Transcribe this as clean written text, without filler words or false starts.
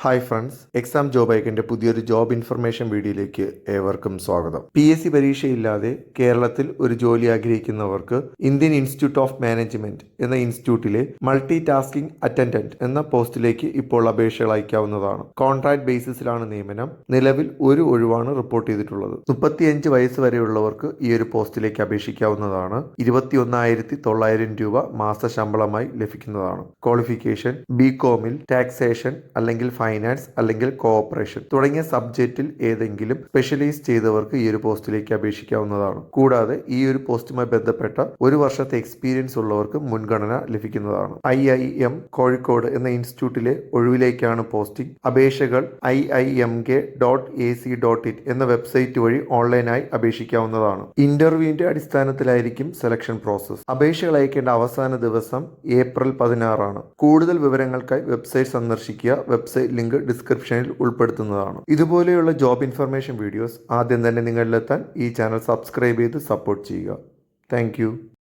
Hi friends, exam job ഐക്കൻ്റെ പുതിയൊരു job information വീഡിയോയിലേക്ക് ഏവർക്കും സ്വാഗതം. PSC പരീക്ഷയില്ലാതെ കേരളത്തിൽ ഒരു ജോലി ആഗ്രഹിക്കുന്നവർക്ക് ഇന്ത്യൻ ഇൻസ്റ്റിറ്റ്യൂട്ട് ഓഫ് മാനേജ്മെന്റ് എന്ന ഇൻസ്റ്റിറ്റ്യൂട്ടിലെ മൾട്ടി ടാസ്കിംഗ് അറ്റൻഡന്റ് എന്ന പോസ്റ്റിലേക്ക് ഇപ്പോൾ അപേക്ഷകൾ അയക്കാവുന്നതാണ്. കോൺട്രാക്ട് ബേസിസിലാണ് നിയമനം. നിലവിൽ ഒരു ഒഴിവാണ് റിപ്പോർട്ട് ചെയ്തിട്ടുള്ളത്. 35 വയസ്സ് വരെയുള്ളവർക്ക് ഈ ഒരു പോസ്റ്റിലേക്ക് അപേക്ഷിക്കാവുന്നതാണ്. 21,900 രൂപ മാസ ശമ്പളമായി ലഭിക്കുന്നതാണ്. ക്വാളിഫിക്കേഷൻ BComൽ ടാക്സേഷൻ അല്ലെങ്കിൽ ഫൈനാൻസ് അല്ലെങ്കിൽ കോഓപ്പറേഷൻ തുടങ്ങിയ സബ്ജക്റ്റിൽ ഏതെങ്കിലും സ്പെഷ്യലൈസ് ചെയ്തവർക്ക് ഈ ഒരു പോസ്റ്റിലേക്ക് അപേക്ഷിക്കാവുന്നതാണ്. കൂടാതെ ഈ ഒരു പോസ്റ്റുമായി ബന്ധപ്പെട്ട ഒരു വർഷത്തെ എക്സ്പീരിയൻസ് ഉള്ളവർക്ക് മുൻഗണന ലഭിക്കുന്നതാണ്. IIM കോഴിക്കോട് എന്ന ഇൻസ്റ്റിറ്റ്യൂട്ടിലെ ഒഴിവിലേക്കാണ് പോസ്റ്റിംഗ്. അപേക്ഷകൾ iimk.ac.in എന്ന വെബ്സൈറ്റ് വഴി ഓൺലൈനായി അപേക്ഷിക്കാവുന്നതാണ്. ഇന്റർവ്യൂവിന്റെ അടിസ്ഥാനത്തിലായിരിക്കും സെലക്ഷൻ പ്രോസസ്. അപേക്ഷകൾ അയക്കേണ്ട അവസാന ദിവസം ഏപ്രിൽ 16 ആണ്. കൂടുതൽ വിവരങ്ങൾക്കായി വെബ്സൈറ്റ് സന്ദർശിക്കുക. വെബ്സൈറ്റ് ലിങ്ക് ഡിസ്ക്രിപ്ഷനിൽ ഉൾപ്പെടുത്തുന്നതാണ്. ഇതുപോലെയുള്ള ജോബ് ഇൻഫർമേഷൻ വീഡിയോസ് ആദ്യം തന്നെ നിങ്ങളിലെത്താൻ ഈ ചാനൽ സബ്സ്ക്രൈബ് ചെയ്ത് സപ്പോർട്ട് ചെയ്യുക. താങ്ക്